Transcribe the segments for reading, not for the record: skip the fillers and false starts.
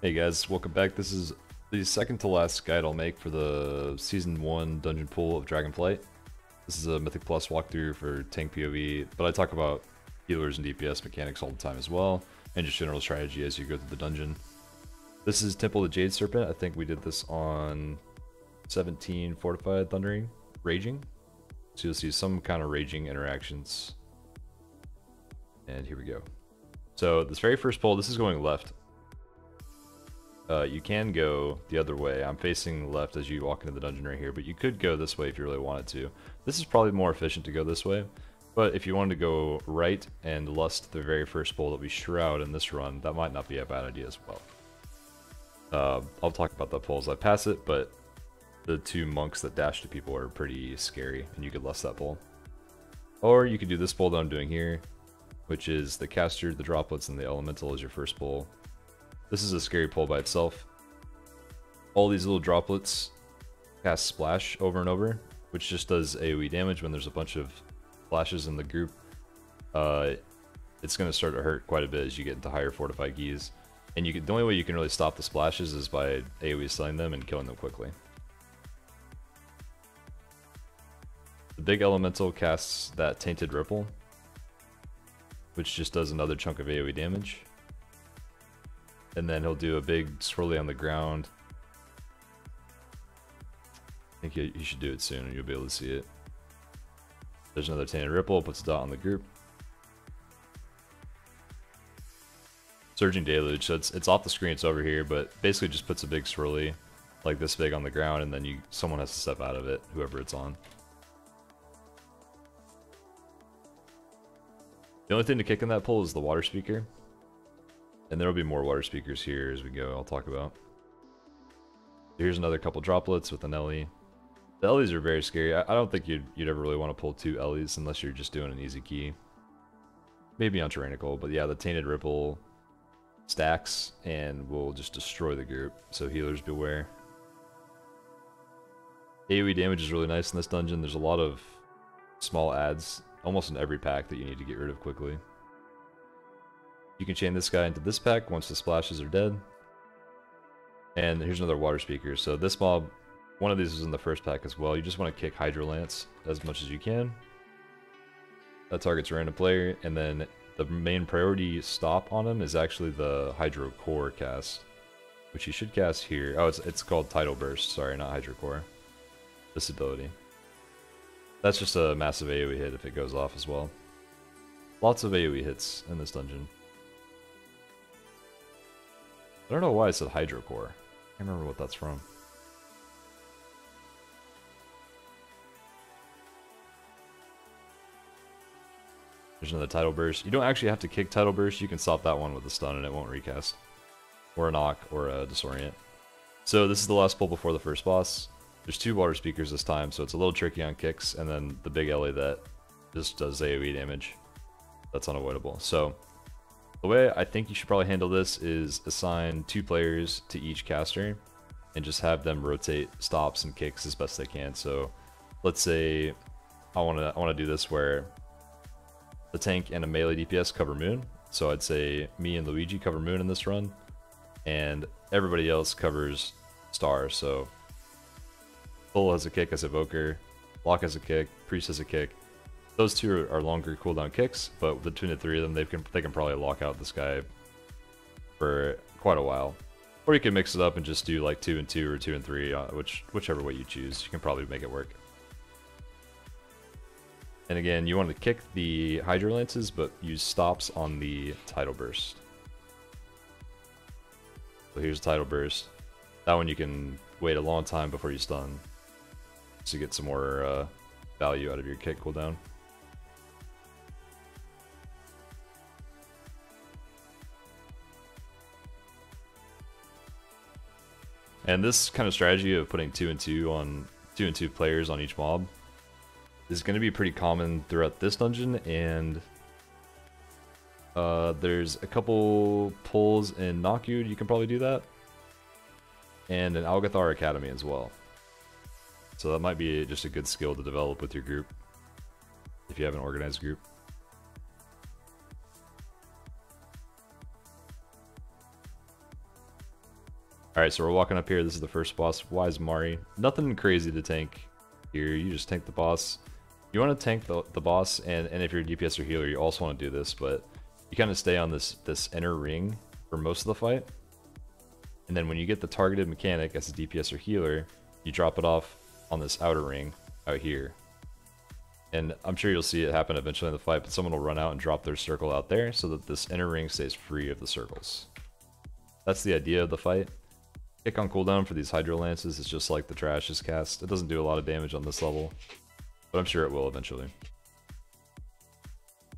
Hey guys, welcome back. This is the second to last guide I'll make for the Season 1 Dungeon Pool of Dragonflight. This is a Mythic Plus walkthrough for tank PoE, but I talk about healers and DPS mechanics all the time as well, and just general strategy as you go through the dungeon. This is Temple of Jade Serpent. I think we did this on 17 Fortified Thundering Raging. So you'll see some kind of raging interactions. And here we go. So this very first pull, this is going left. You can go the other way. I'm facing left as you walk into the dungeon right here, but you could go this way if you really wanted to. This is probably more efficient to go this way, but if you wanted to go right and lust the very first pull that we shroud in this run, that might not be a bad idea as well. I'll talk about that pull as I pass it, but the two monks that dash to people are pretty scary, and you could lust that pull. Or you could do this pull that I'm doing here, which is the caster, the droplets, and the elemental as your first pull. This is a scary pull by itself. All these little droplets cast splash over and over, which just does AoE damage when there's a bunch of splashes in the group. It's going to start to hurt quite a bit as you get into higher fortified keys. And the only way you can really stop the splashes is by AoE slaying them and killing them quickly. The big elemental casts that Tainted Ripple, which just does another chunk of AoE damage. And then he'll do a big swirly on the ground. I think he should do it soon and you'll be able to see it. There's another Tainted Ripple, puts a dot on the group. Surging Deluge, so it's off the screen, it's over here, but basically just puts a big swirly, like this big on the ground, and then someone has to step out of it, whoever it's on. The only thing to kick in that pull is the water speaker. And there will be more water speakers here as we go, I'll talk about. Here's another couple droplets with an Ellie. The Ellies are very scary. I don't think you'd ever really want to pull two Ellies unless you're just doing an easy key. Maybe on Tyrannical, but yeah, the Tainted Ripple stacks and will just destroy the group, so healers beware. AoE damage is really nice in this dungeon. There's a lot of small adds, almost in every pack, that you need to get rid of quickly. You can chain this guy into this pack once the splashes are dead. And here's another water speaker. So this mob, one of these is in the first pack as well. You just want to kick Hydro Lance as much as you can. That targets a random player, and then the main priority stop on him is actually the Hydro Core cast, which you should cast here. Oh, it's called Tidal Burst. Sorry, not Hydro Core. This ability. That's just a massive AoE hit if it goes off as well. Lots of AoE hits in this dungeon. I don't know why I said Hydro Core. I can't remember what that's from. There's another Tidal Burst. You don't actually have to kick Tidal Burst. You can stop that one with a stun and it won't recast. Or a knock, or a disorient. So this is the last pull before the first boss. There's two water speakers this time, so it's a little tricky on kicks, and then the big Ellie that just does AoE damage. That's unavoidable. So the way I think you should probably handle this is assign 2 players to each caster and just have them rotate stops and kicks as best they can. So let's say I want to do this where the tank and a melee DPS cover Moon. So I'd say me and Luigi cover Moon in this run, and everybody else covers Star. So Bull has a kick as Evoker, Locke has a kick, Priest has a kick. Those two are longer cooldown kicks, but between the 3 of them, they can probably lock out this guy for quite a while. Or you can mix it up and just do like 2 and 2 or 2 and 3, whichever way you choose. You can probably make it work. And again, you want to kick the Hydro Lances, but use stops on the Tidal Burst. So here's Tidal Burst. That one you can wait a long time before you stun to get some more value out of your kick cooldown. And this kind of strategy of putting 2 and 2 players on each mob is going to be pretty common throughout this dungeon, and there's a couple pulls in Nokyud, you can probably do that, and in Algathar Academy as well. So that might be just a good skill to develop with your group if you have an organized group. Alright, so we're walking up here. This is the first boss. Wise Mari. Nothing crazy to tank here. You just tank the boss. You want to tank the boss, and if you're a DPS or healer, you also want to do this, but you kind of stay on this inner ring for most of the fight. And then when you get the targeted mechanic as a DPS or healer, you drop it off on this outer ring out here. And I'm sure you'll see it happen eventually in the fight, but someone will run out and drop their circle out there so that this inner ring stays free of the circles. That's the idea of the fight. Kick on cooldown for these Hydro Lances is just like the Trash's cast. It doesn't do a lot of damage on this level, but I'm sure it will eventually.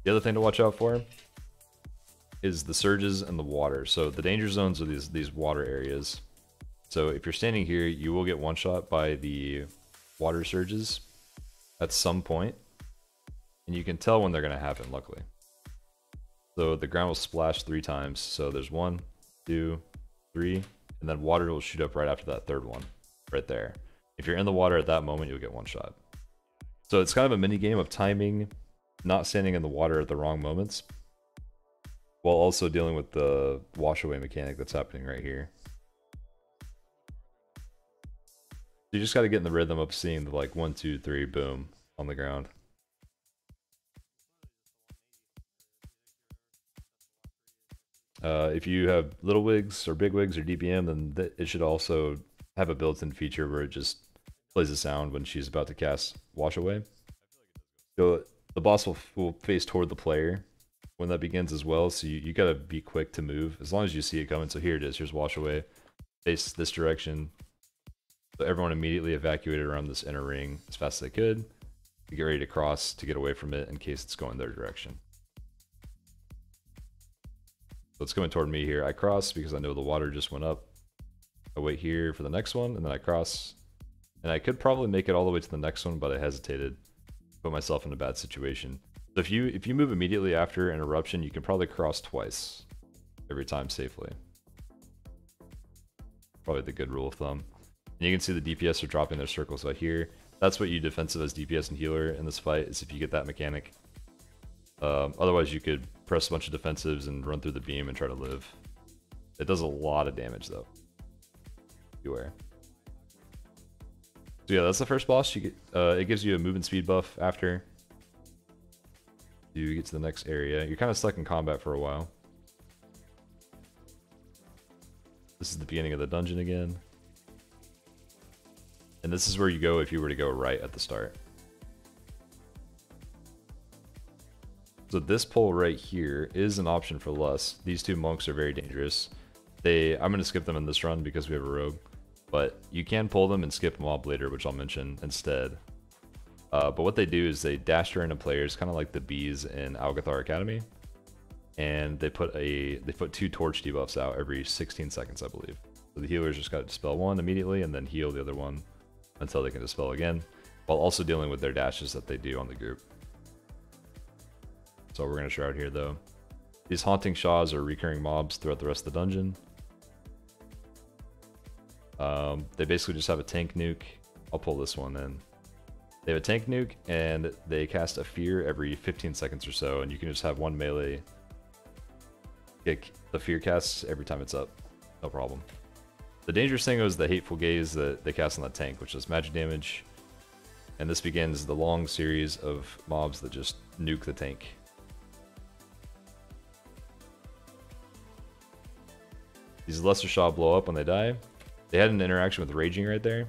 The other thing to watch out for is the surges and the water. So the danger zones are these water areas. So if you're standing here, you will get one shot by the water surges at some point, and you can tell when they're going to happen, luckily. So the ground will splash 3 times. So there's 1, 2, 3, and then water will shoot up right after that third one, right there. If you're in the water at that moment, you'll get one shot. So it's kind of a mini game of timing, not standing in the water at the wrong moments, while also dealing with the wash away mechanic that's happening right here. You just got to get in the rhythm of seeing the like 1, 2, 3, boom on the ground. If you have little wigs or big wigs or DPM, then it should also have a built-in feature where it just plays a sound when she's about to cast Wash Away. So the boss will face toward the player when that begins as well, so you gotta be quick to move as long as you see it coming. So here it is, here's Wash Away, face this direction. So everyone immediately evacuated around this inner ring as fast as they could to get ready to cross to get away from it in case it's going their direction. So it's coming toward me here. I cross because I know the water just went up. I wait here for the next one, and then I cross. And I could probably make it all the way to the next one, but I hesitated. Put myself in a bad situation. So if you move immediately after an eruption, you can probably cross twice every time safely. Probably the good rule of thumb. And you can see the DPS are dropping their circles out here. That's what you defensive as DPS and healer in this fight, is if you get that mechanic. Otherwise you could press a bunch of defensives and run through the beam and try to live. It does a lot of damage though. Beware. So yeah, that's the first boss. You get, it gives you a movement speed buff after you get to the next area. You're kind of stuck in combat for a while. This is the beginning of the dungeon again. And this is where you go if you were to go right at the start. So this pull right here is an option for less. These two monks are very dangerous. I'm going to skip them in this run because we have a rogue. But you can pull them and skip mob later, which I'll mention instead. But what they do is they dash random players, kind of like the bees in Algathar Academy. And they put 2 torch debuffs out every 16 seconds, I believe. So the healers just got to dispel one immediately and then heal the other one until they can dispel again, while also dealing with their dashes that they do on the group. So we're going to shroud here though. These haunting Shas are recurring mobs throughout the rest of the dungeon. They basically just have a tank nuke. I'll pull this one in. They have a tank nuke and they cast a fear every 15 seconds or so, and you can just have one melee kick the fear casts every time it's up. No problem. The dangerous thing was the hateful gaze that they cast on that tank, which does magic damage. And this begins the long series of mobs that just nuke the tank. These lesser Sha blow up when they die. They had an interaction with raging right there,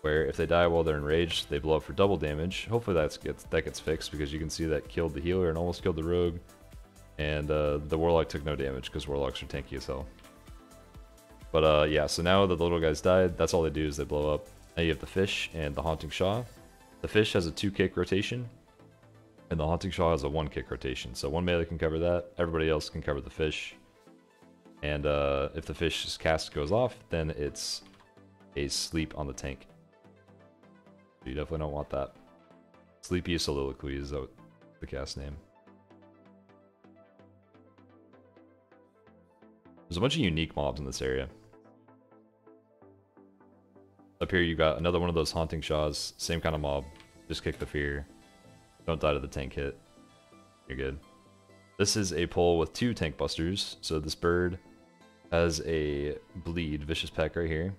where if they die while they're enraged, they blow up for double damage. Hopefully that gets fixed, because you can see that killed the healer and almost killed the rogue. And the warlock took no damage because warlocks are tanky as hell. But yeah, so now that the little guys died, that's all they do is they blow up. Now you have the fish and the haunting Sha. The fish has a 2-kick rotation, and the haunting Sha has a 1-kick rotation. So one melee can cover that, everybody else can cover the fish. And if the fish's cast goes off, then it's a sleep on the tank. So you definitely don't want that. Sleepy Soliloquy is the cast name. There's a bunch of unique mobs in this area. Up here you got another one of those haunting Shas, same kind of mob. Just kick the fear. Don't die to the tank hit. You're good. This is a pull with 2 tank busters. So this bird has a bleed vicious peck right here.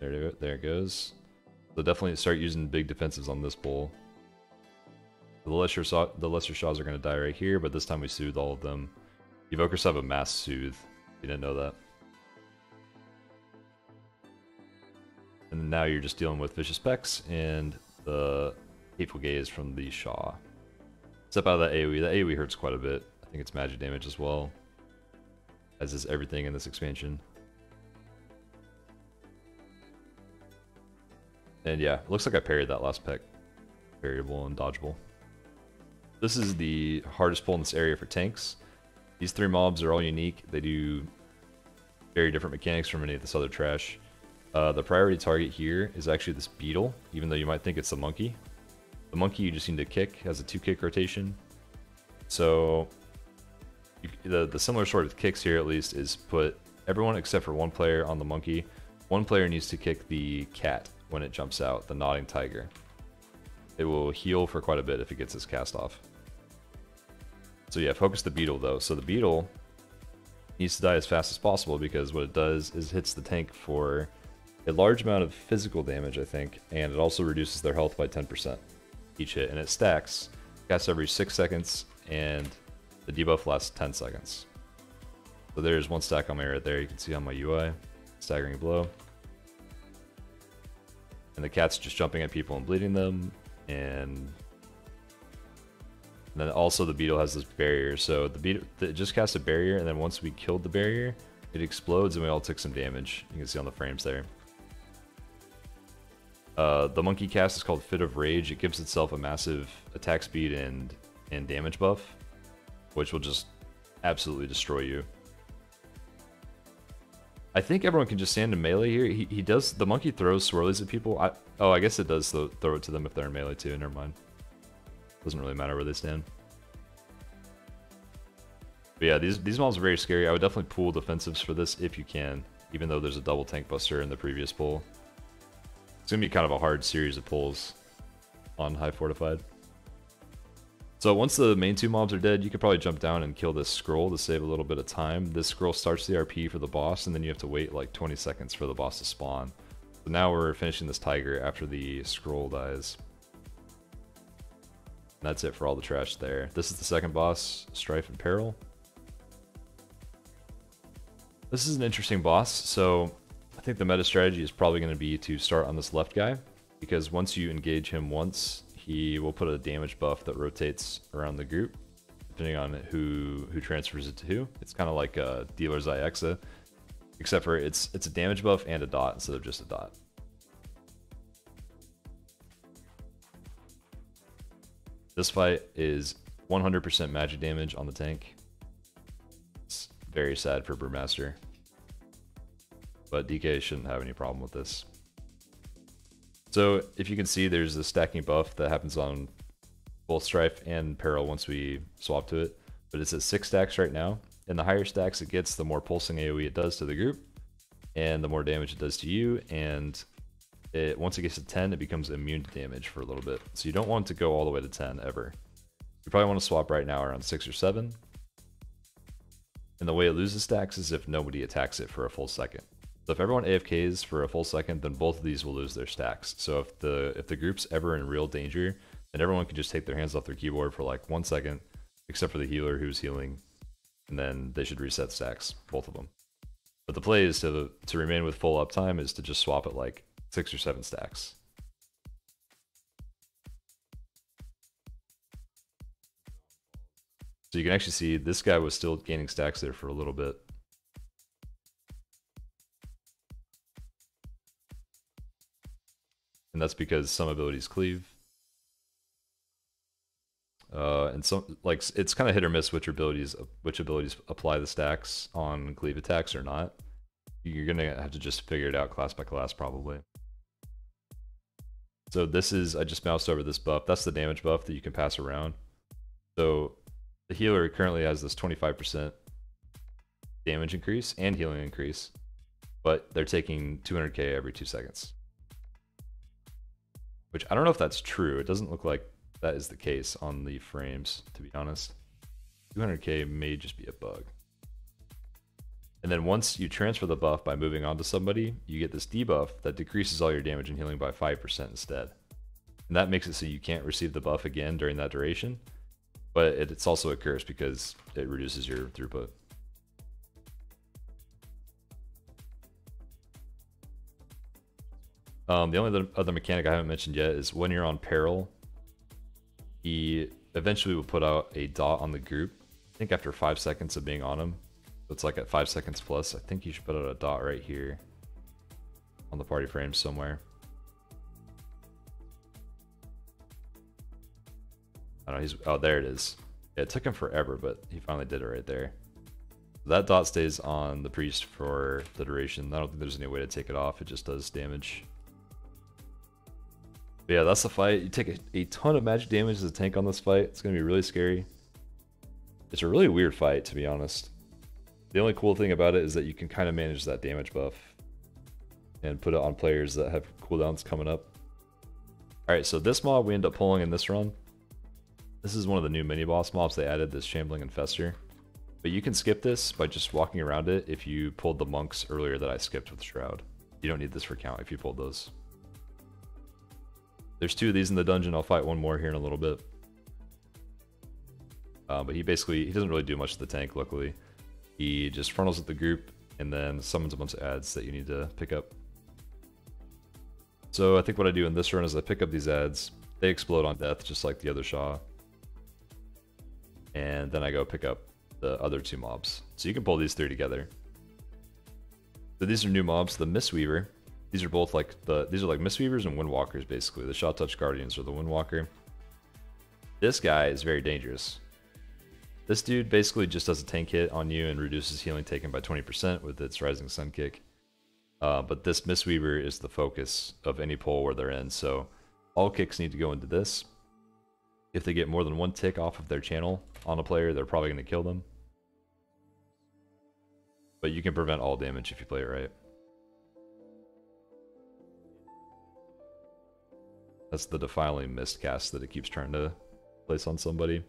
There it goes. So definitely start using big defensives on this bull. The lesser Shas are going to die right here, but this time we soothe all of them. Evokers have a mass soothe. You didn't know that. And now you're just dealing with vicious pecks and the hateful gaze from the Sha. Step out of that AoE. That AoE hurts quite a bit. I think it's magic damage as well, as is everything in this expansion. And yeah, it looks like I parried that last peck. Variable and dodgeable. This is the hardest pull in this area for tanks. These 3 mobs are all unique. They do very different mechanics from any of this other trash. The priority target here is actually this beetle, even though you might think it's the monkey. The monkey you just need to kick, has a 2-kick rotation. So the similar sort of kicks here at least is put everyone except for one player on the monkey. One player needs to kick the cat when it jumps out, the nodding tiger. It will heal for quite a bit if it gets his cast off. So yeah, focus the beetle though. So the beetle needs to die as fast as possible because what it does is hits the tank for a large amount of physical damage, I think, and it also reduces their health by 10% each hit, and it stacks. Casts every 6 seconds, and the debuff lasts 10 seconds. So there's 1 stack on me right there. You can see on my UI, staggering blow. And the cat's just jumping at people and bleeding them, and then also the beetle has this barrier. So the beetle it just casts a barrier, and then once we killed the barrier, it explodes, and we all took some damage. You can see on the frames there. The monkey cast is called Fit of Rage. It gives itself a massive attack speed and damage buff, which will just absolutely destroy you. I think everyone can just stand in melee here. He does. The monkey throws swirlies at people. I guess it does throw it to them if they're in melee too. Never mind. Doesn't really matter where they stand. But yeah, these mobs are very scary. I would definitely pool defensives for this if you can, even though there's a double tank buster in the previous pull. It's gonna be kind of a hard series of pulls on high fortified. So once the main 2 mobs are dead, you can probably jump down and kill this scroll to save a little bit of time. This scroll starts the RP for the boss, and then you have to wait like 20 seconds for the boss to spawn. So now we're finishing this tiger after the scroll dies. And that's it for all the trash there. This is the second boss, Strife and Peril. This is an interesting boss, so I think the meta strategy is probably going to be to start on this left guy, because once you engage him once, he will put a damage buff that rotates around the group, depending on who transfers it to who. It's kind of like a Dealer's Eye Exa, except for it's a damage buff and a dot instead of just a dot. This fight is 100% magic damage on the tank. It's very sad for Brewmaster, but DK shouldn't have any problem with this. So if you can see, there's a stacking buff that happens on both Strife and Peril once we swap to it, but it's at 6 stacks right now, and the higher stacks it gets, the more pulsing AoE it does to the group, and the more damage it does to you, and once it gets to 10, it becomes immune to damage for a little bit. So you don't want to go all the way to 10 ever. You probably want to swap right now around 6 or 7. And the way it loses stacks is if nobody attacks it for a full second. So if everyone AFKs for a full second, then both of these will lose their stacks. So if the group's ever in real danger, then everyone can just take their hands off their keyboard for like 1 second, except for the healer who's healing, and then they should reset stacks, both of them. But the play is to remain with full uptime is to just swap it like 6 or 7 stacks. So you can actually see this guy was still gaining stacks there for a little bit. And that's because some abilities cleave. And some, like, it's kind of hit or miss which abilities apply the stacks on cleave attacks or not. You're gonna have to just figure it out class by class probably. So this is, I just moused over this buff. That's the damage buff that you can pass around. So the healer currently has this 25% damage increase and healing increase, but they're taking 200k every 2 seconds. Which I don't know if that's true. It doesn't look like that is the case on the frames, to be honest. 200k may just be a bug. And then once you transfer the buff by moving on to somebody, you get this debuff that decreases all your damage and healing by 5% instead. And that makes it so you can't receive the buff again during that duration, but it's also a curse because it reduces your throughput. The only other mechanic I haven't mentioned yet is when you're on Peril, he eventually will put out a dot on the group. I think after 5 seconds of being on him. So it's like at 5 seconds plus. I think you should put out a dot right here on the party frame somewhere. I don't know, oh, there it is. Yeah, it took him forever, but he finally did it right there. That dot stays on the priest for the duration. I don't think there's any way to take it off. It just does damage. But yeah, that's the fight. You take a ton of magic damage as a tank on this fight. It's going to be really scary. It's a really weird fight, to be honest. The only cool thing about it is that you can kind of manage that damage buff and put it on players that have cooldowns coming up. Alright, so this mob we end up pulling in this run. This is one of the new mini-boss mobs they added, this Shambling Infestor. But you can skip this by just walking around it if you pulled the monks earlier that I skipped with Shroud. You don't need this for count if you pulled those. There's 2 of these in the dungeon. I'll fight one more here in a little bit. But he doesn't really do much to the tank, luckily. He just frontals at the group and then summons a bunch of ads that you need to pick up. So I think what I do in this run is I pick up these ads. They explode on death just like the other Sha. And then I go pick up the other 2 mobs. So you can pull these 3 together. So these are new mobs. The Mistweaver. These are both like these are like Mistweavers and Windwalkers basically. The Sha Touch Guardians are the Windwalker. This guy is very dangerous. This dude basically just does a tank hit on you and reduces healing taken by 20% with its Rising Sun kick. But this Mistweaver is the focus of any pull where they're in, so all kicks need to go into this. If they get more than 1 tick off of their channel on a player, they're probably going to kill them. But you can prevent all damage if you play it right. That's the Defiling Mist cast that it keeps trying to place on somebody.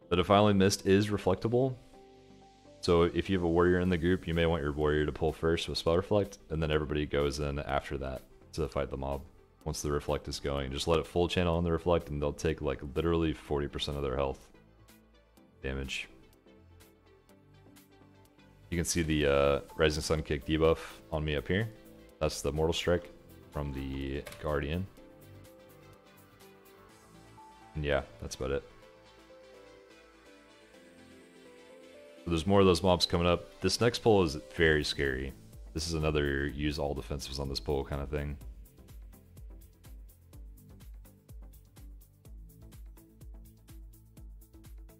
The Defiling Mist is reflectable. So if you have a warrior in the group, you may want your warrior to pull first with Spell Reflect, and then everybody goes in after that to fight the mob. Once the Reflect is going, just let it full channel on the Reflect, and they'll take like literally 40% of their health damage. You can see the Rising Sun Kick debuff on me up here. That's the Mortal Strike from the Guardian. And yeah, that's about it. So there's more of those mobs coming up. This next pull is very scary. This is another use all defensives on this pull kind of thing.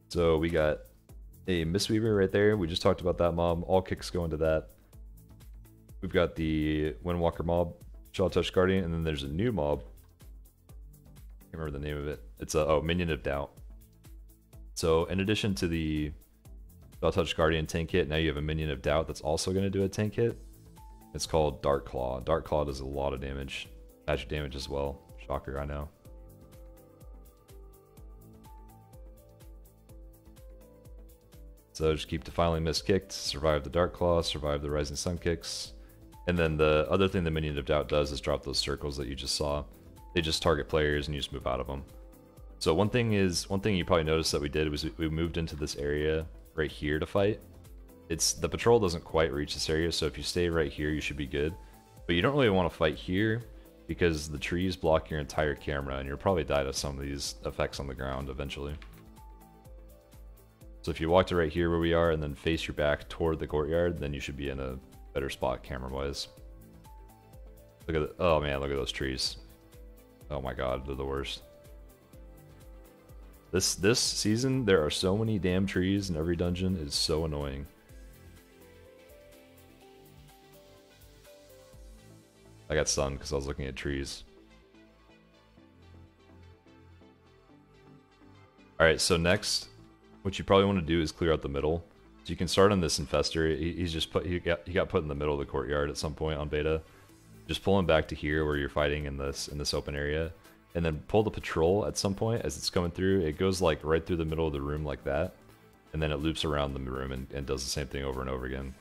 So we got a Mistweaver right there. We just talked about that mob. All kicks go into that. We've got the Windwalker mob, Sha Touch Guardian, and then there's a new mob. I can't remember the name of it. It's a Minion of Doubt. So in addition to the Sha Touch Guardian tank hit, now you have a Minion of Doubt that's also going to do a tank hit. It's called Dark Claw. Dark Claw does a lot of damage. Magic damage as well. Shocker, I know. So just keep Defiling Mist kicked, survive the Dark Claw, survive the Rising Sun kicks. And then the other thing the Minion of Doubt does is drop those circles that you just saw. They just target players and you just move out of them. So one thing you probably noticed that we did was we moved into this area right here to fight. The patrol doesn't quite reach this area, so if you stay right here you should be good. But you don't really want to fight here because the trees block your entire camera and you'll probably die to some of these effects on the ground eventually. So if you walk to right here where we are and then face your back toward the courtyard, then you should be in a better spot camera-wise. Look at oh man, look at those trees. Oh my god, they're the worst. This season, there are so many damn trees in every dungeon. It's so annoying. I got stunned because I was looking at trees. Alright, so next, what you probably want to do is clear out the middle. So you can start on this Infestor. He got put in the middle of the courtyard at some point on beta. Just pull him back to here where you're fighting in this open area. And then pull the patrol at some point as it's coming through. It goes like right through the middle of the room like that. and then it loops around the room and does the same thing over and over again.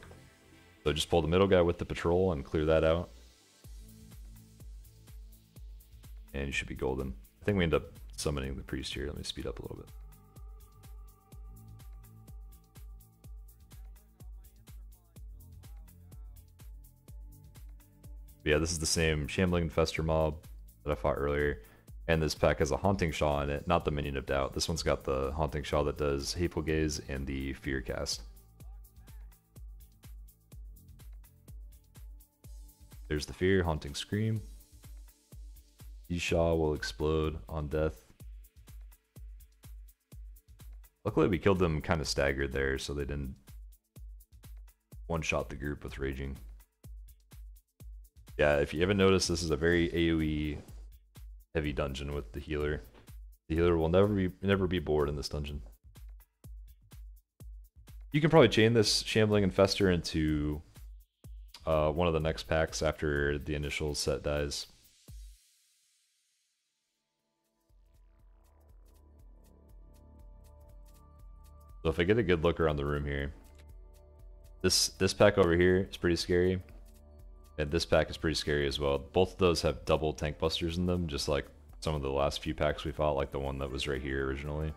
So just pull the middle guy with the patrol and clear that out. And you should be golden. I think we end up summoning the priest here. Let me speed up a little bit. But yeah, this is the same Shambling Infestor mob that I fought earlier. And this pack has a Haunting Sha in it, not the Minion of Doubt. This one's got the Haunting Sha that does Hateful Gaze and the Fear cast. There's the Fear, Haunting Scream. Sha will explode on death. Luckily we killed them kind of staggered there, so they didn't one-shot the group with Raging. Yeah, if you haven't noticed, this is a very AoE heavy dungeon with the healer. The healer will never be bored in this dungeon. You can probably chain this Shambling Infestor into one of the next packs after the initial set dies. So if I get a good look around the room here, this pack over here is pretty scary. And this pack is pretty scary as well. Both of those have double tank busters in them, just like some of the last few packs we fought, like the one that was right here originally.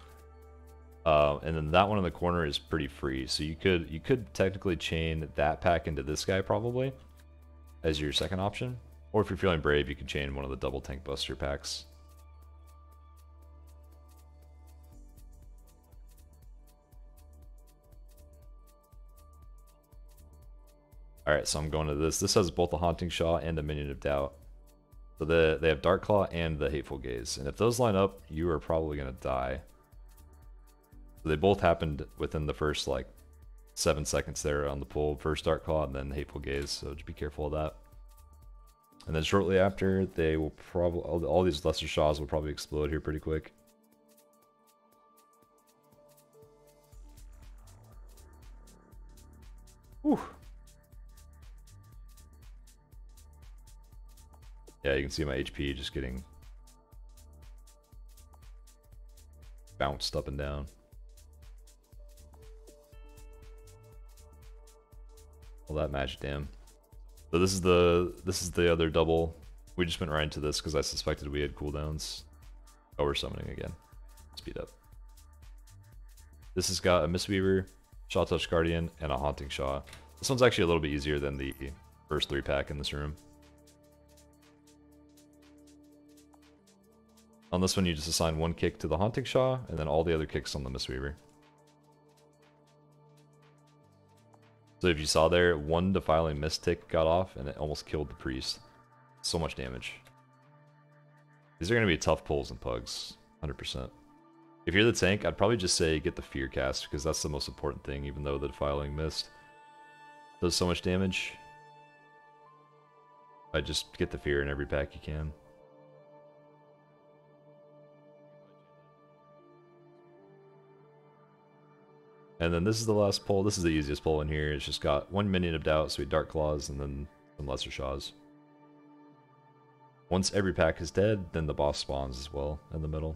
And then that one in the corner is pretty free, so you could technically chain that pack into this guy probably as your second option. Or if you're feeling brave, you could chain one of the double tank buster packs. Alright, so I'm going to this. This has both the Haunting Sha and the Minion of Doubt. So they have Dark Claw and the Hateful Gaze. And if those line up, you are probably going to die. So they both happened within the first like 7 seconds there on the pull. First Dark Claw and then Hateful Gaze, so just be careful of that. And then shortly after, they will probably, all these lesser Shas will probably explode here pretty quick. Whew. Yeah, you can see my HP just getting bounced up and down. Well, that magic, damn. So this is the other double. We just went right into this because I suspected we had cooldowns. Oh, we're summoning again. Speed up. This has got a Mistweaver, Sha Touch Guardian, and a Haunting Sha. This one's actually a little bit easier than the first 3 pack in this room. On this one, you just assign 1 kick to the Haunting Sha, and then all the other kicks on the Mistweaver. So if you saw there, 1 Defiling Mystic got off, and it almost killed the Priest. So much damage. These are going to be tough pulls and pugs, 100%. If you're the tank, I'd probably just say get the Fear cast, because that's the most important thing, even though the Defiling Mist does so much damage. I'd just get the Fear in every pack you can. And then this is the last pull. This is the easiest pull in here. It's just got 1 Minion of Doubt, so we Dark Claws, and then some Lesser Shas. Once every pack is dead, then the boss spawns as well in the middle.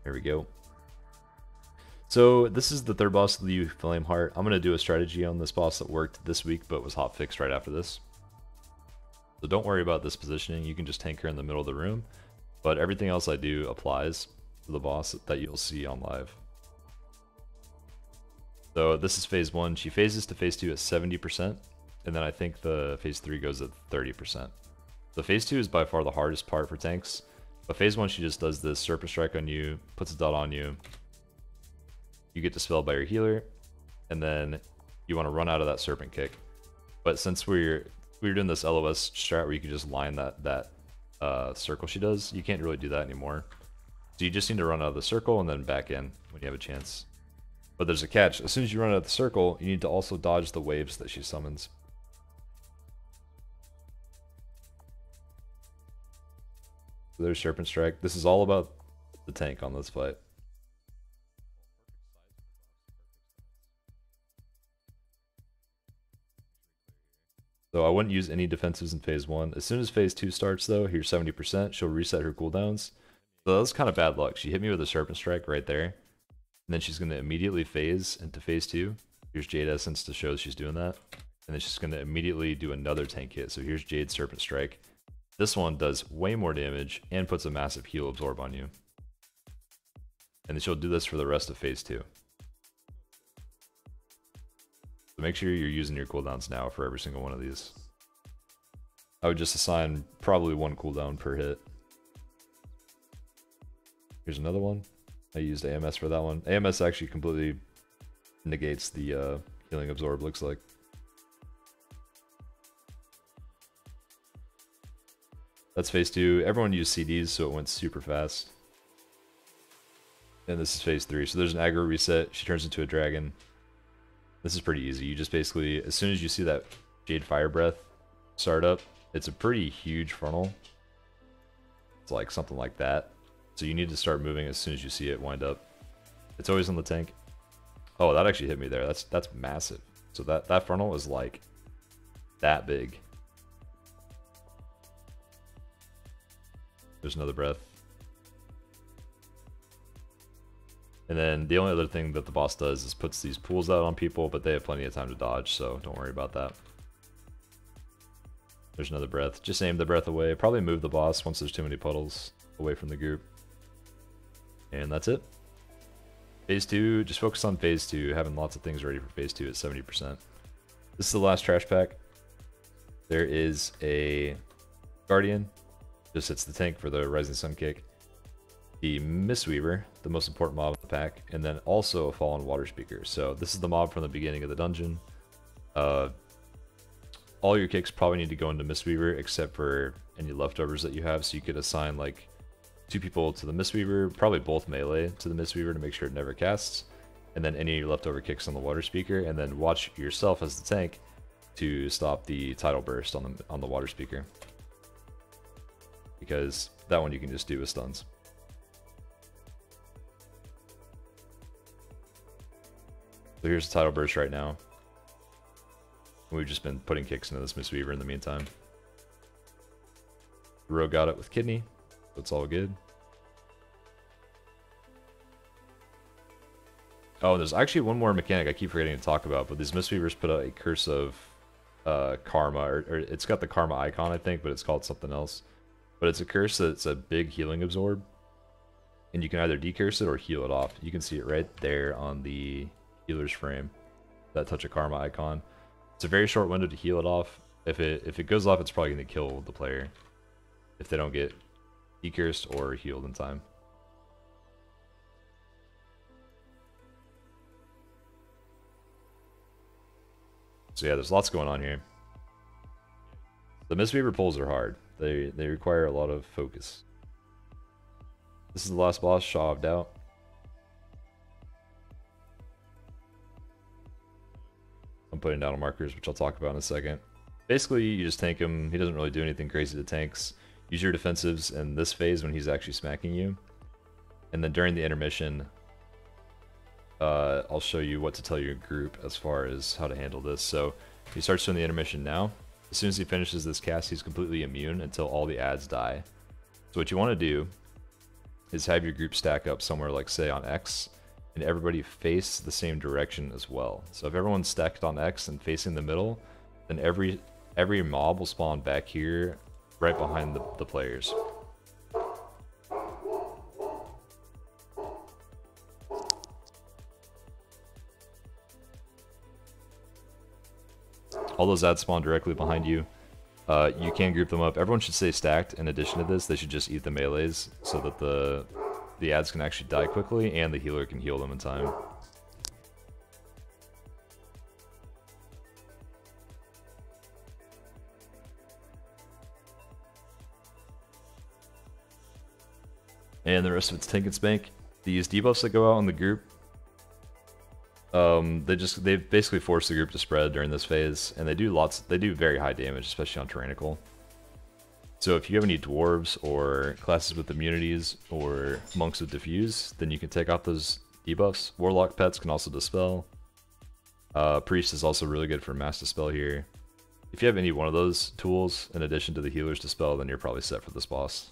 There we go. So this is the third boss, Liu Flameheart. I'm going to do a strategy on this boss that worked this week but was hotfixed right after this. So don't worry about this positioning, you can just tank her in the middle of the room. But everything else I do applies to the boss that you'll see on live. So this is phase 1. She phases to phase 2 at 70%. And then I think the phase 3 goes at 30%. So phase 2 is by far the hardest part for tanks. But phase 1 she just does this Serpent Strike on you, puts a dot on you. You get dispelled by your healer, and then you want to run out of that Serpent Kick. But since we're doing this LOS strat where you can just line that circle she does, you can't really do that anymore. So you just need to run out of the circle and then back in when you have a chance. But there's a catch. As soon as you run out of the circle, you need to also dodge the waves that she summons. So there's Serpent Strike. This is all about the tank on this fight. So I wouldn't use any defensives in phase 1. As soon as phase 2 starts though, here's 70%, she'll reset her cooldowns. So that was kind of bad luck. She hit me with a Serpent Strike right there. And then she's going to immediately phase into phase 2. Here's Jade Essence to show she's doing that. And then she's going to immediately do another tank hit. So here's Jade Serpent Strike. This one does way more damage and puts a massive heal absorb on you. And then she'll do this for the rest of phase 2. So make sure you're using your cooldowns now for every single one of these. I would just assign probably 1 cooldown per hit. Here's another one. I used AMS for that one. AMS actually completely negates the healing absorb, looks like. That's phase 2. Everyone used CDs, so it went super fast. And this is phase 3. So there's an aggro reset. She turns into a dragon. This is pretty easy. You just basically, as soon as you see that Jade Fire Breath start up, it's a pretty huge frontal. It's like something like that. So you need to start moving as soon as you see it wind up. It's always on the tank. Oh, that actually hit me there. That's massive. So that frontal is like that big. There's another breath. And then the only other thing that the boss does is puts these pools out on people, but they have plenty of time to dodge, so don't worry about that. There's another breath. Just aim the breath away. Probably move the boss once there's too many puddles away from the group. And that's it. Phase 2, just focus on phase 2, having lots of things ready for phase 2 at 70%. This is the last trash pack. There is a Guardian. Just hits the tank for the Rising Sun kick. The Mistweaver, the most important mob of the pack, and then also a Fallen Water Speaker. So this is the mob from the beginning of the dungeon. All your kicks probably need to go into Mistweaver except for any leftovers that you have, so you could assign like 2 people to the Mistweaver, probably both melee to the Mistweaver to make sure it never casts, and then any leftover kicks on the Water Speaker, and then watch yourself as the tank to stop the Tidal Burst on the Water Speaker. Because that one you can just do with stuns. So here's the Tidal Burst right now. We've just been putting kicks into this Mistweaver in the meantime. The rogue got it with Kidney, so it's all good. Oh, there's actually one more mechanic I keep forgetting to talk about, but these Mistweavers put out a Curse of Karma, or it's got the Karma icon, I think, but it's called something else. But it's a curse that's a big healing absorb, and you can either decurse it or heal it off. You can see it right there on the healer's frame, that Touch of Karma icon. It's a very short window to heal it off. If it goes off, it's probably going to kill the player if they don't get decursed or healed in time. So yeah, there's lots going on here. The Mistweaver pulls are hard. They require a lot of focus. This is the last boss, Sha of Doubt. I'm putting down markers, which I'll talk about in a second. Basically, you just tank him. He doesn't really do anything crazy to tanks. Use your defensives in this phase when he's actually smacking you. And then during the intermission, I'll show you what to tell your group as far as how to handle this. So he starts doing the intermission now. As soon as he finishes this cast, he's completely immune until all the ads die. So what you want to do is have your group stack up somewhere like, say, on X, and everybody face the same direction as well. So if everyone's stacked on X and facing the middle, then every mob will spawn back here right behind the players. All those ads spawn directly behind you. You can group them up. Everyone should stay stacked. In addition to this, they should just eat the melees so that the ads can actually die quickly and the healer can heal them in time. And the rest of it's tank and spank. These debuffs that go out on the group, they basically force the group to spread during this phase, and they do very high damage, especially on Tyrannical. So if you have any dwarves or classes with immunities or monks with diffuse, then you can take off those debuffs. Warlock pets can also dispel. Priest is also really good for mass dispel here. If you have any one of those tools in addition to the healer's dispel, then you're probably set for this boss.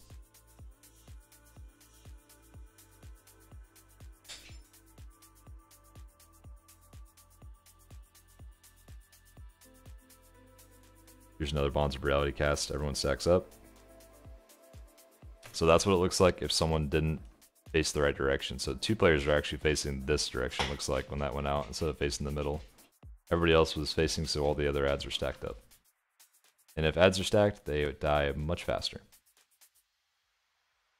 Here's another Bonds of Reality cast. Everyone stacks up. So that's what it looks like if someone didn't face the right direction. So 2 players are actually facing this direction, looks like, when that went out, instead of facing the middle. Everybody else was facing, so all the other ads are stacked up. And if ads are stacked, they die much faster.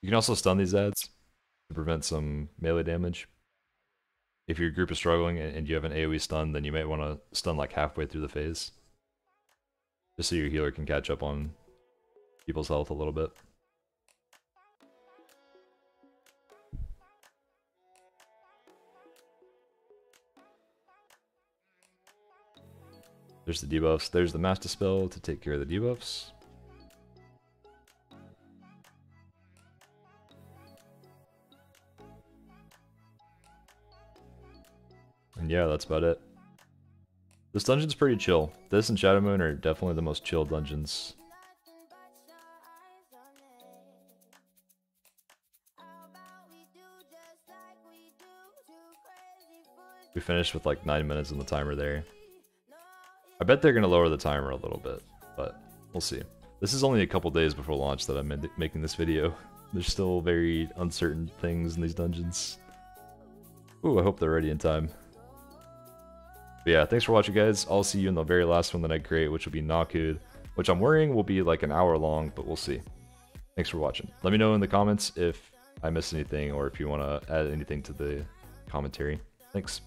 You can also stun these ads to prevent some melee damage. If your group is struggling and you have an AoE stun, then you might want to stun like halfway through the phase. Just so your healer can catch up on people's health a little bit. There's the debuffs. There's the Mass Dispel to take care of the debuffs. And yeah, that's about it. This dungeon's pretty chill. This and Shadow Moon are definitely the most chill dungeons. We finished with like 9 minutes on the timer there. I bet they're going to lower the timer a little bit, but we'll see. This is only a couple days before launch that I'm making this video. There's still very uncertain things in these dungeons. Ooh, I hope they're ready in time. But yeah, thanks for watching, guys. I'll see you in the very last one that I create, which will be Nakud, which I'm worrying will be like an hour long, but we'll see. Thanks for watching. Let me know in the comments if I missed anything or if you want to add anything to the commentary. Thanks.